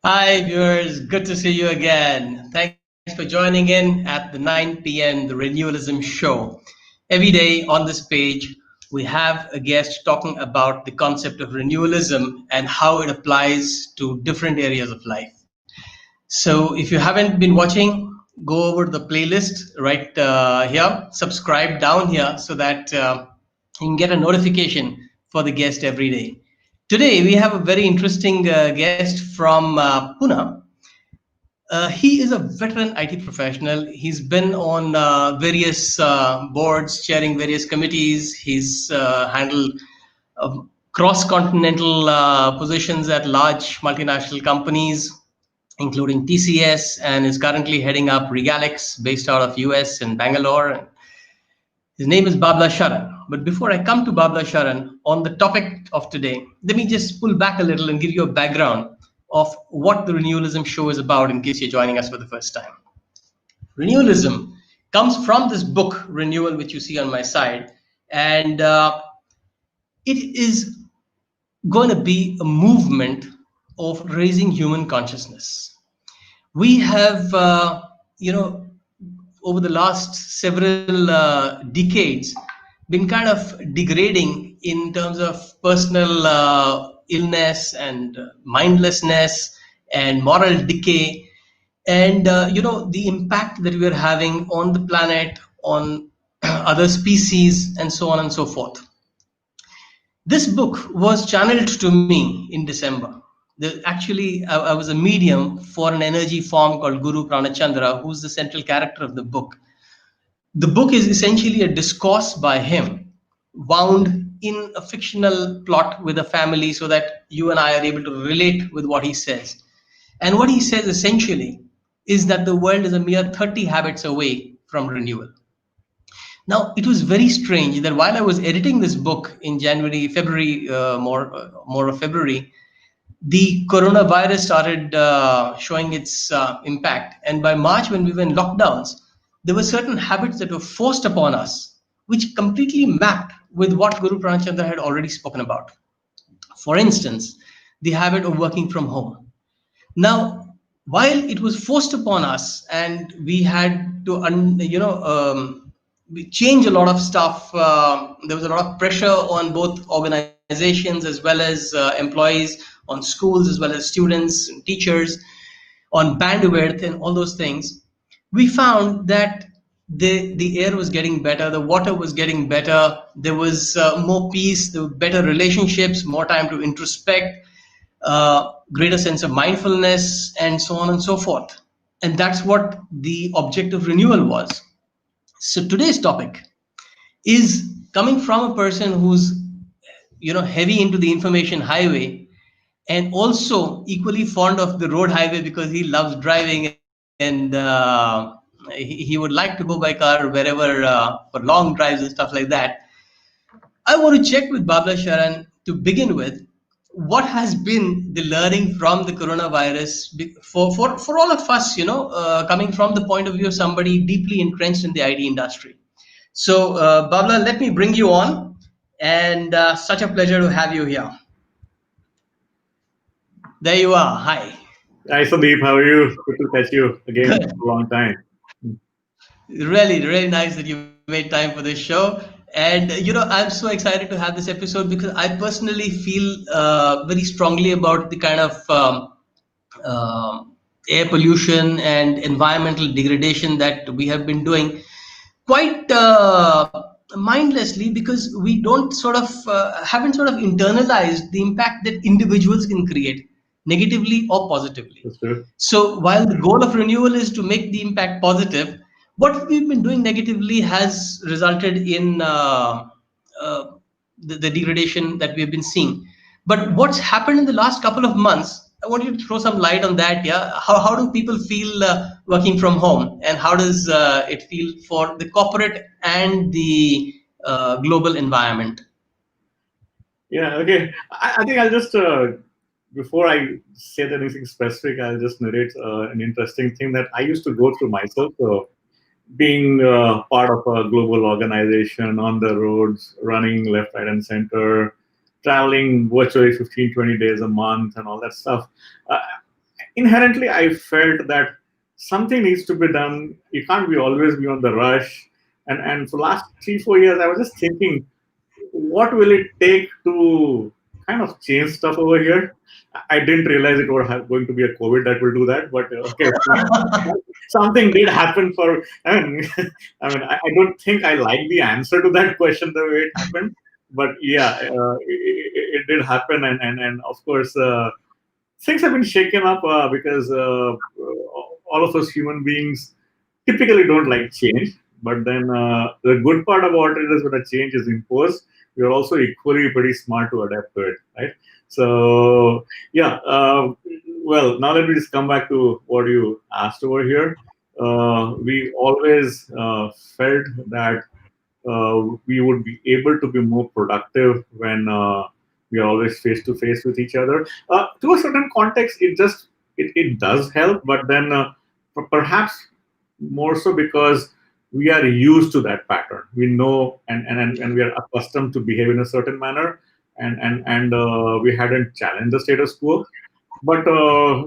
Hi, viewers. Good to see you again. Thanks for joining in at the 9 p.m. The Renewalism Show. Every day on this page, we have a guest talking about the concept of renewalism and how it applies to different areas of life. So, if you haven't been watching, go over the playlist right here, subscribe down here so that you can get a notification for the guest every day. Today, we have a very interesting guest from Pune. He is a veteran IT professional. He's been on various boards, chairing various committees. He's handled cross-continental positions at large multinational companies, including TCS, and is currently heading up Regalix, based out of US in Bangalore. His name is Babla Sharan. But before I come to Babla Sharan, on the topic of today, let me just pull back a little and give you a background of what the Renewalism show is about in case you're joining us for the first time. Renewalism comes from this book, Renewal, which you see on my side, and it is going to be a movement of raising human consciousness. We have, over the last several decades, been kind of degrading in terms of personal illness and mindlessness and moral decay, and the impact that we are having on the planet, on other species, and so on and so forth. This book was channeled to me in December. Actually, I was a medium for an energy form called Guru Pranachandra, who's the central character of the book. The book is essentially a discourse by him, wound in a fictional plot with a family so that you and I are able to relate with what he says. And what he says essentially is that the world is a mere 30 habits away from renewal. Now, it was very strange that while I was editing this book in February, more of February, the coronavirus started showing its impact. And by March, when we were in lockdowns, there were certain habits that were forced upon us, which completely mapped with what Guru Pranachandra had already spoken about. For instance, the habit of working from home. Now, while it was forced upon us and we had to, we change a lot of stuff, there was a lot of pressure on both organizations as well as employees, on schools as well as students and teachers, on bandwidth and all those things. We found that the air was getting better, the water was getting better, there was more peace, there were better relationships, more time to introspect, greater sense of mindfulness, and so on and so forth. And that's what the object of renewal was. So today's topic is coming from a person who's heavy into the information highway and also equally fond of the road highway because he loves driving, and he would like to go by car wherever for long drives and stuff like that. I want to check with Babla Sharan to begin with what has been the learning from the coronavirus for all of us, coming from the point of view of somebody deeply entrenched in the IT industry. So, Babla, let me bring you on, and such a pleasure to have you here. There you are. Hi. Hi Sandeep, how are you? Good to catch you again. Good. For a long time. Really, really nice that you made time for this show. And I'm so excited to have this episode because I personally feel very strongly about the kind of air pollution and environmental degradation that we have been doing quite mindlessly, because we don't haven't sort of internalized the impact that individuals can create, negatively or positively. That's true. So while the goal of renewal is to make the impact positive, what we've been doing negatively has resulted in the degradation that we've been seeing. But what's happened in the last couple of months, I want you to throw some light on that. Yeah, how do people feel working from home, and how does it feel for the corporate and the global environment? Yeah, okay. I think I'll just, before I say anything specific, I'll just narrate an interesting thing that I used to go through myself. So, being part of a global organization, on the roads, running left, right, and center, traveling virtually 15, 20 days a month, and all that stuff. inherently I felt that something needs to be done. You can't be always be on the rush. And for the last 3 4 years, I was just thinking, what will it take to kind of change stuff over here? I didn't realize it was going to be a COVID that will do that, but okay, something did happen. For I mean, I don't think I like the answer to that question the way it happened, but yeah, it did happen, and of course. Things have been shaken up because all of us human beings typically don't like change. But then the good part about it is when a change is imposed, we are also equally pretty smart to adapt to it, right? So yeah, well, now let me just come back to what you asked over here. We always felt that we would be able to be more productive when we are always face to face with each other. To a certain context, it does help, but then perhaps more so because we are used to that pattern. We know and we are accustomed to behave in a certain manner, and we hadn't challenged the status quo. But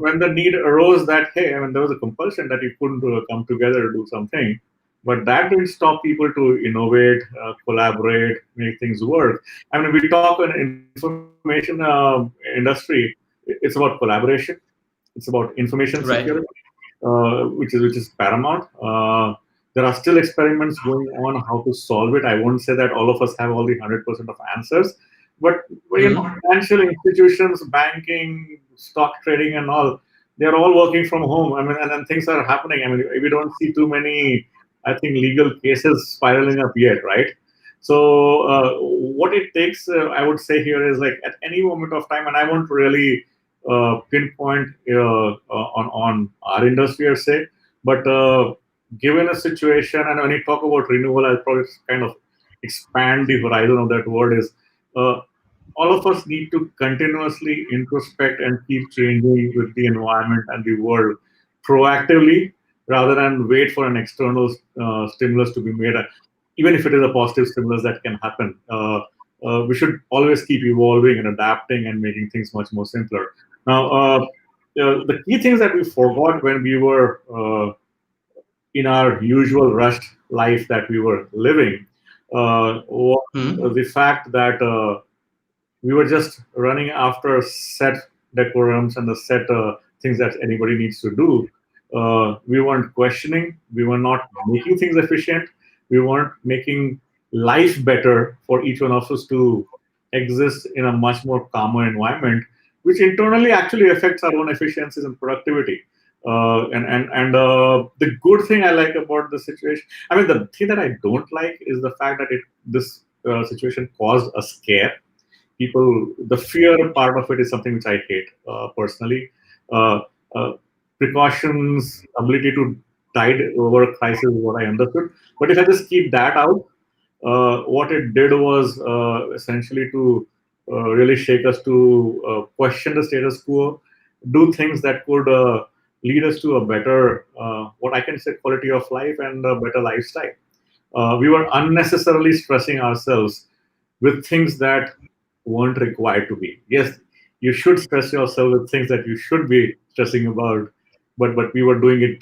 when the need arose that, hey, I mean, there was a compulsion that you couldn't come together to do something, but that didn't stop people to innovate, collaborate, make things work. I mean, we talk in information industry, it's about collaboration, it's about information security, Right. which is paramount. There are still experiments going on how to solve it. I won't say that all of us have all the 100% of answers, but Hmm. financial institutions, banking, stock trading, and all, they're all working from home. I mean, and things are happening. I mean, we don't see too many, I think, legal cases spiraling up yet, right? So what it takes, I would say here is like at any moment of time, and I won't really pinpoint on our industry or say, but given a situation, and when you talk about renewal, I'll probably kind of expand the horizon of that word is uh, all of us need to continuously introspect and keep changing with the environment and the world proactively rather than wait for an external stimulus to be made, even if it is a positive stimulus that can happen. We should always keep evolving and adapting and making things much more simpler. Now, the key things that we forgot when we were in our usual rushed life that we were living was Hmm. the fact that we were just running after set decorums and the set things that anybody needs to do. We weren't questioning. We were not making things efficient. We weren't making life better for each one of us to exist in a much more calmer environment, which internally actually affects our own efficiencies and productivity. The good thing I like about the situation, I mean, the thing that I don't like is the fact that this situation caused a scare. People, the fear part of it is something which I hate personally. uh, uh, Precautions, ability to tide over a crisis is what I understood, but if I just keep that out, what it did was essentially to really shake us to question the status quo, do things that could lead us to a better, what I can say, quality of life and a better lifestyle. We were unnecessarily stressing ourselves with things that weren't required to be. Yes, you should stress yourself with things that you should be stressing about, but we were doing it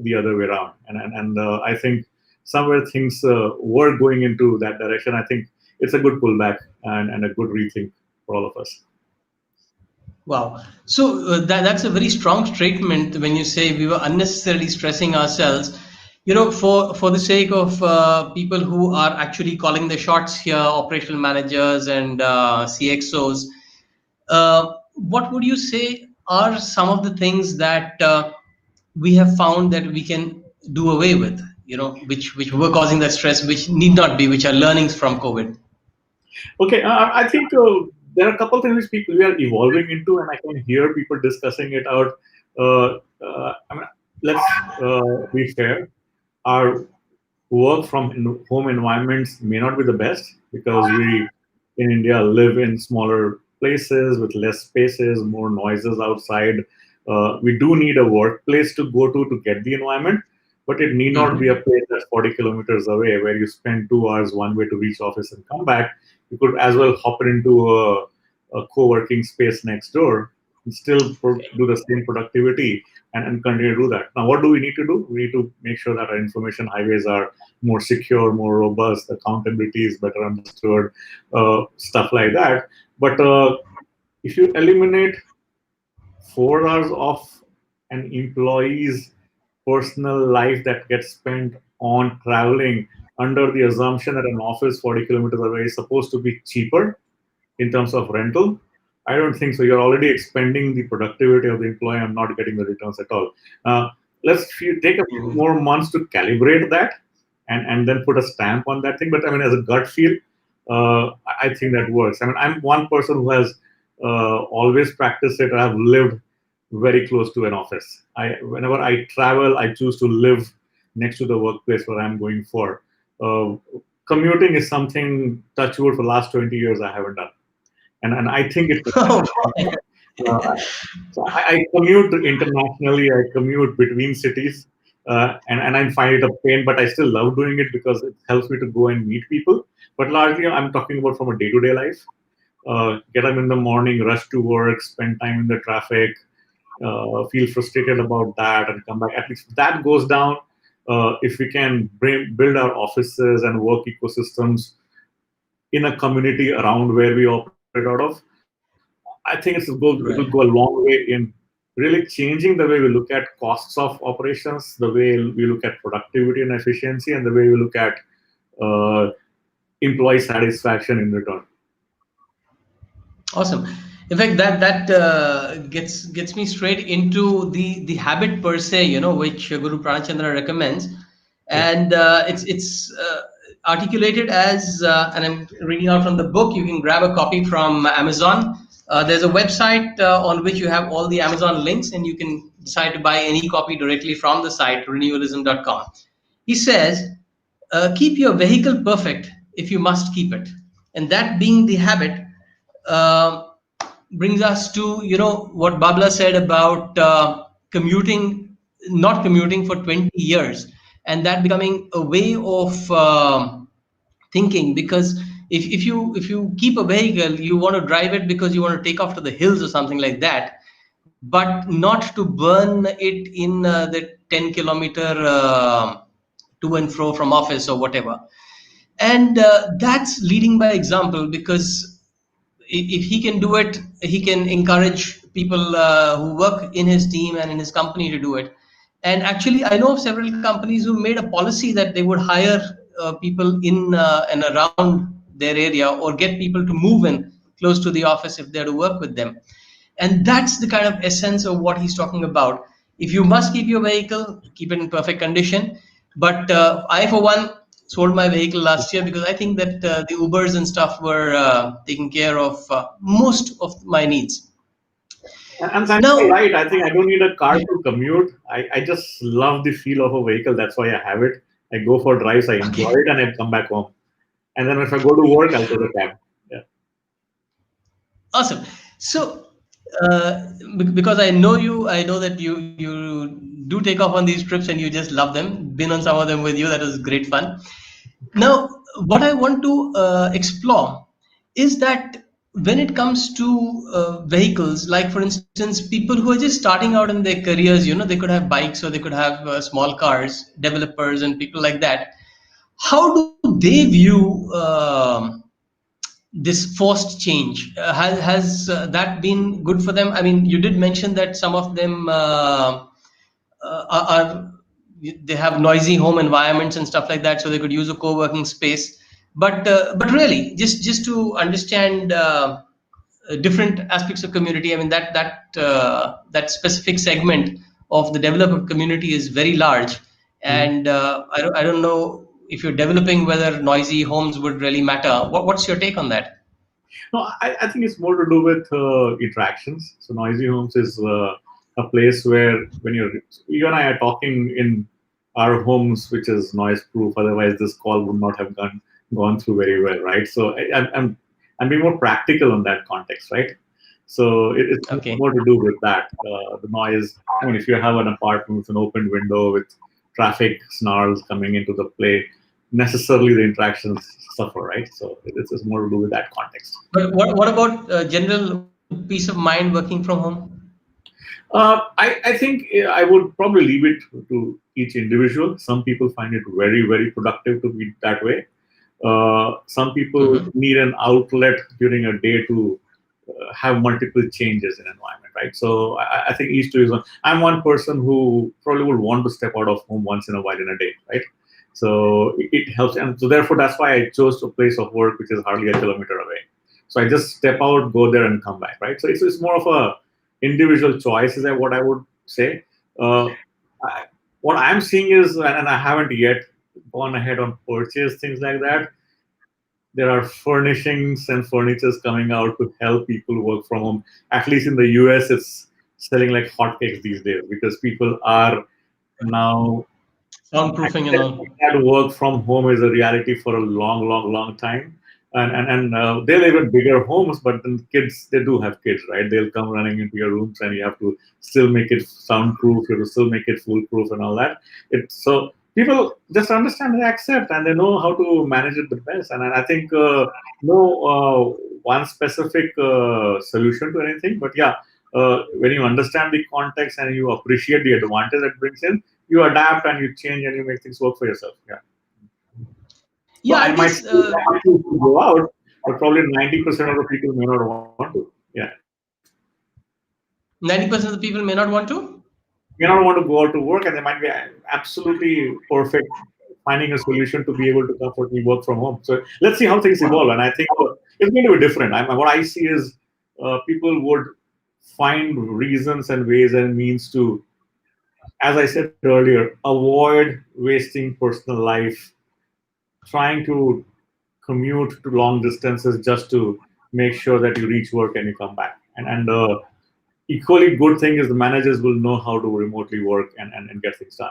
the other way around, and I think somewhere things were going into that direction. I think it's a good pullback and a good rethink for all of us. Wow. So that's a very strong statement when you say we were unnecessarily stressing ourselves. For the sake of people who are actually calling the shots here, operational managers and CXOs, what would you say are some of the things that we have found that we can do away with? Which were causing that stress, which need not be, which are learnings from COVID. Okay, I think there are a couple things which we are evolving into, and I can hear people discussing it out. I mean, let's be fair. Our work from home environments may not be the best because we in India live in smaller places with less spaces, more noises outside. We do need a workplace to go to get the environment, but it need not be a Hmm. place that's 40 kilometers away where you spend 2 hours one way to reach office and come back. You could as well hop into a co-working space next door. and still do the same productivity and continue to do that. Now, what do we need to do? We need to make sure that our information highways are more secure, more robust, accountability is better understood, stuff like that. But if you eliminate 4 hours of an employee's personal life that gets spent on traveling under the assumption that an office 40 kilometers away is supposed to be cheaper in terms of rental, I don't think so. You're already expending the productivity of the employee and not getting the returns at all. Let's take a few more months to calibrate that and then put a stamp on that thing. But I mean, as a gut feel, I think that works. I mean, I'm one person who has always practiced it. I've lived very close to an office. Whenever I travel, I choose to live next to the workplace where I'm going for. Commuting is something, touch wood, for the last 20 years I haven't done. And I think it's so I commute internationally. I commute between cities, and I find it a pain, but I still love doing it because it helps me to go and meet people. But largely, I'm talking about from a day-to-day life. Get up in the morning, rush to work, spend time in the traffic, feel frustrated about that, and come back. At least that goes down. If we can build our offices and work ecosystems in a community around where we operate out of, I think it will go a long way in really changing the way we look at costs of operations, the way we look at productivity and efficiency, and the way we look at employee satisfaction in return. Awesome. In fact, that gets me straight into the habit per se, which Guru Pranachandra recommends, and it's articulated as, and I'm reading out from the book. You can grab a copy from Amazon. There's a website on which you have all the Amazon links, and you can decide to buy any copy directly from the site, renewalism.com. He says, keep your vehicle perfect if you must keep it. And that being the habit, brings us to, what Babla said about not commuting for 20 years, and that becoming a way of thinking, because if you keep a vehicle, you want to drive it because you want to take off to the hills or something like that, but not to burn it in the 10-kilometer to and fro from office or whatever. And that's leading by example, because if he can do it, he can encourage people who work in his team and in his company to do it. And actually, I know of several companies who made a policy that they would hire people in and around their area, or get people to move in close to the office if they're to work with them. And that's the kind of essence of what he's talking about. If you must keep your vehicle, keep it in perfect condition. But I, for one, sold my vehicle last year because I think that the Ubers and stuff were taking care of most of my needs. And Sandeep, you're right. I think I don't need a car to commute. I just love the feel of a vehicle. That's why I have it. I go for drives, I enjoy it, and I come back home. And then if I go to work, I'll take a cab. Yeah. Awesome. So, because I know you, I know that you do take off on these trips and you just love them. Been on some of them with you. That was great fun. Now, what I want to explore is that when it comes to vehicles, like for instance, people who are just starting out in their careers, they could have bikes or they could have small cars, developers and people like that. How do they view this forced change? Has that been good for them? I mean, you did mention that some of them they have noisy home environments and stuff like that, so they could use a co-working space. But really, just to understand different aspects of community. I mean, that specific segment of the developer community is very large, and I don't know if you're developing whether noisy homes would really matter. What's your take on that? No, I think it's more to do with interactions. So noisy homes is a place where when you and I are talking in our homes, which is noise proof. Otherwise, this call would not have gone through very well, right? So I'm being more practical in that context, right? So it's Okay. more to do with that. The noise. I mean, if you have an apartment with an open window with traffic snarls coming into the play, necessarily the interactions suffer, right? So it's more to do with that context. But what about general peace of mind working from home? I think I would probably leave it to each individual. Some people find it very, very productive to be that way. Some people Hmm. need an outlet during a day to have multiple changes in environment, right? So I think each to his own. I'm one person who probably would want to step out of home once in a while in a day, right? So it helps, and so therefore that's why I chose a place of work which is hardly a kilometer away. So I just step out, go there, and come back, right? So it's more of a individual choice, is what I would say. Uh, I, what I'm seeing is, and I haven't yet gone ahead on purchase things like that, there are furnishings and furnitures coming out to help people work from home. At least in the US, it's selling like hotcakes these days because people are now Soundproofing and all. that work from home is a reality for a long, long, long time. And they live in bigger homes, but then kids, they do have kids, right? They'll come running into your rooms, and you have to still make it soundproof. You have to still make it foolproof and all that. It's so people just understand, they accept, and they know how to manage it the best. And I think no one specific solution to anything, but yeah, when you understand the context and you appreciate the advantage it brings in, you adapt and you change and you make things work for yourself. Yeah. So Yeah, I I might guess still want to go out, but probably 90% of the people may not want to. Yeah. 90% of the people may not want to. May not want to go out to work, and they might be absolutely perfect finding a solution to be able to comfortably work from home. So let's see how things evolve. And I think it's going to be different. What I see is people would find reasons and ways and means to, as I said earlier, avoid wasting personal life trying to commute to long distances just to make sure that you reach work and you come back. And equally good thing is the managers will know how to remotely work and get things done.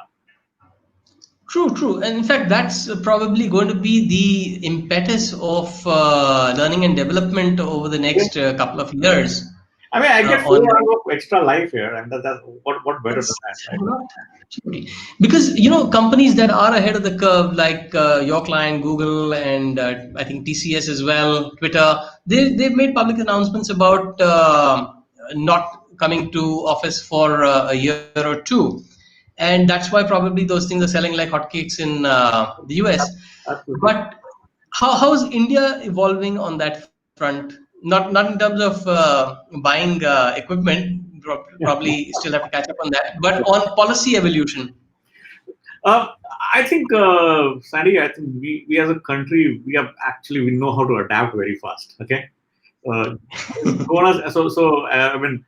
True, true. And in fact, that's probably going to be the impetus of learning and development over the Yeah. next couple of years. I mean, I get On 4 hours of extra life here, and that's what better than That's that, right? not absolutely, because companies that are ahead of the curve, like your client Google and I think TCS as well, Twitter, they've made public announcements about not coming to office for a year or two, and that's why probably those things are selling like hotcakes in the US. Absolutely. But how is India evolving on that front? Not in terms of buying equipment. Probably still have to catch up on that. But on policy evolution. Uh, I think, Sandy, I think we as a country, we know how to adapt very fast. Okay. Uh, I mean,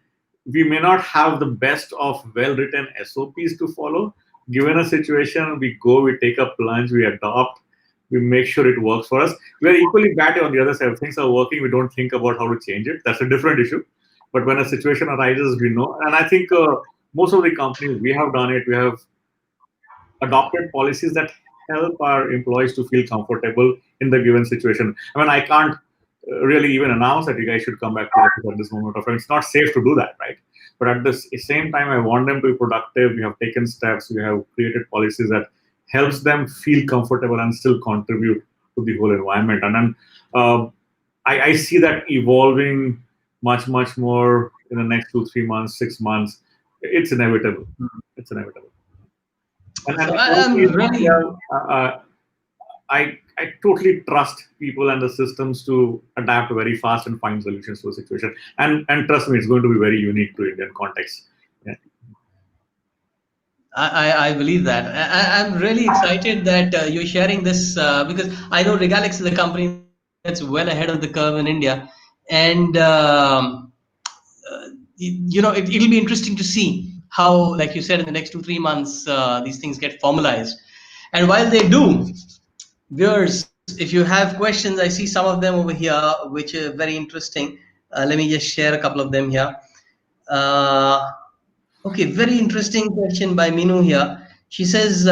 we may not have the best of well-written SOPs to follow. Given a situation, we go, we take a plunge, we adopt, we make sure it works for us. We are equally bad on the other side. If things are working, we don't think about how to change it. That's a different issue. But when a situation arises, we know. And I think most of the companies, we have done it. We have adopted policies that help our employees to feel comfortable in the given situation. I mean, I can't really even announce that you guys should come back to office at this moment of time. It's not safe to do that, right? But at the same time, I want them to be productive. We have taken steps. We have created policies that helps them feel comfortable and still contribute to the whole environment. And then I see that evolving much, much more in the next 2, 3 months, 6 months. It's inevitable. It's inevitable. And So honestly, I'm really, I totally trust people and the systems to adapt very fast and find solutions to a situation. And trust me, it's going to be very unique to Indian context. Yeah. I believe that. I'm really excited that you're sharing this because I know Regalix is a company that's well ahead of the curve in India, and it'll be interesting to see how, like you said, in the next 2 3 months, these things get formalized. And while they do, viewers, if you have questions, I see some of them over here, which are very interesting. Let me just share a couple of them here. Uh, Okay, very interesting question by Minu here. She says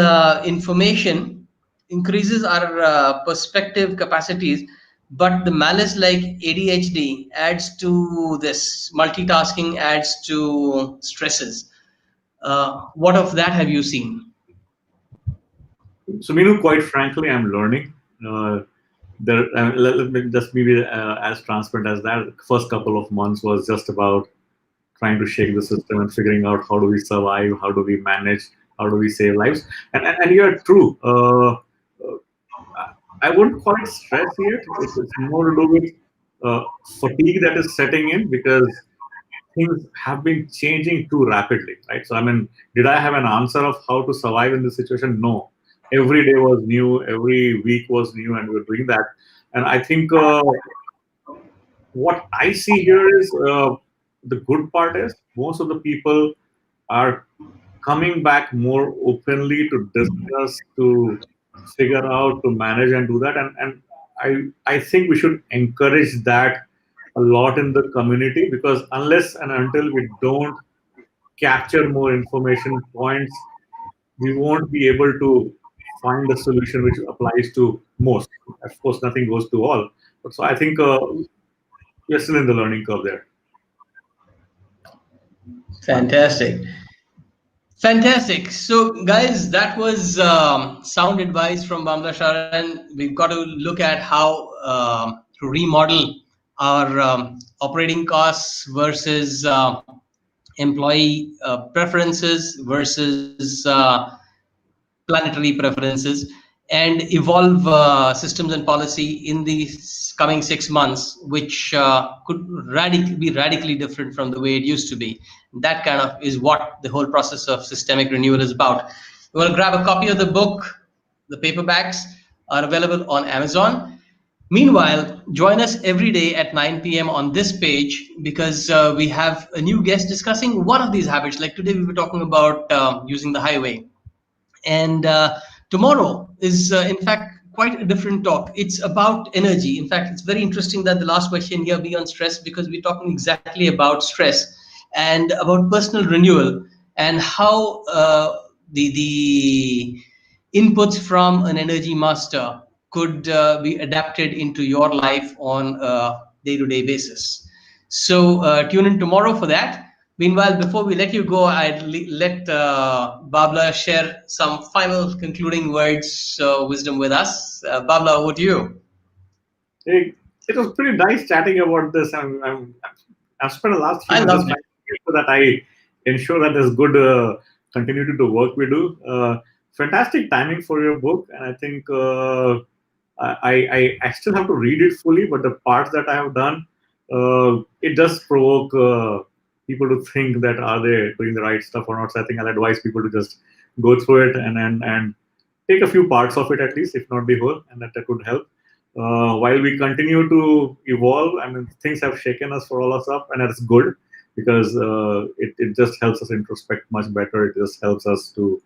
information increases our perspective capacities, but the malice like ADHD adds to this. Multitasking adds to stresses. What of that have you seen? So, Minu, quite frankly, I'm learning. Uh, let me just be as transparent as that. First couple of months was just about trying to shake the system and figuring out how do we survive, how do we manage, how do we save lives. And you're true. I wouldn't call it stress yet. It's more to do with fatigue that is setting in because things have been changing too rapidly, right? So, I mean, did I have an answer of how to survive in this situation? No. Every day was new, every week was new, and we're doing that. And I think what I see here is the good part is most of the people are coming back more openly to discuss, to figure out, to manage and do that. And I think we should encourage that a lot in the community because unless and until we don't capture more information points, we won't be able to find a solution which applies to most. Of course, nothing goes to all. But so I think we're still in the learning curve there. Fantastic. Fantastic. So, guys, that was sound advice from Bamla Sharan. We've got to look at how to remodel our operating costs versus employee preferences versus planetary preferences, and evolve systems and policy in the coming 6 months, which could be radically different from the way it used to be. That kind of is what the whole process of systemic renewal is about. You want to grab a copy of the book. The paperbacks are available on Amazon. Meanwhile, join us every day at 9 p.m. on this page because we have a new guest discussing one of these habits. Like today, we were talking about using the highway. And tomorrow is, in fact, quite a different talk. It's about energy. In fact, it's very interesting that the last question here be on stress because we're talking exactly about stress and about personal renewal and how the inputs from an energy master could be adapted into your life on a day-to-day basis. So tune in tomorrow for that. Meanwhile, before we let you go, I'd let Babla share some final concluding words, wisdom with us. Babla, over to you. Hey, it was pretty nice chatting about this. I've spent the last few I months just loved it. trying to make sure that I ensure that there's good continuity to work we do. Fantastic timing for your book, and I think I still have to read it fully, but the parts that I have done, it does provoke people to think that are they doing the right stuff or not. So I think I'll advise people to just go through it and take a few parts of it at least, if not the whole, and that would help. While we continue to evolve, I mean, things have shaken us for all of us up, and that's good because it just helps us introspect much better. It just helps us to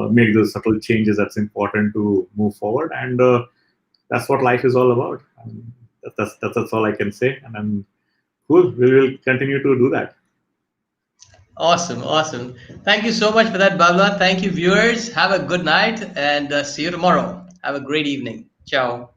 make the subtle changes that's important to move forward, and that's what life is all about. That's all I can say, and I'm cool. We will continue to do that. Awesome, awesome. Thank you so much for that, Babla. Thank you, viewers. Have a good night and see you tomorrow. Have a great evening. Ciao.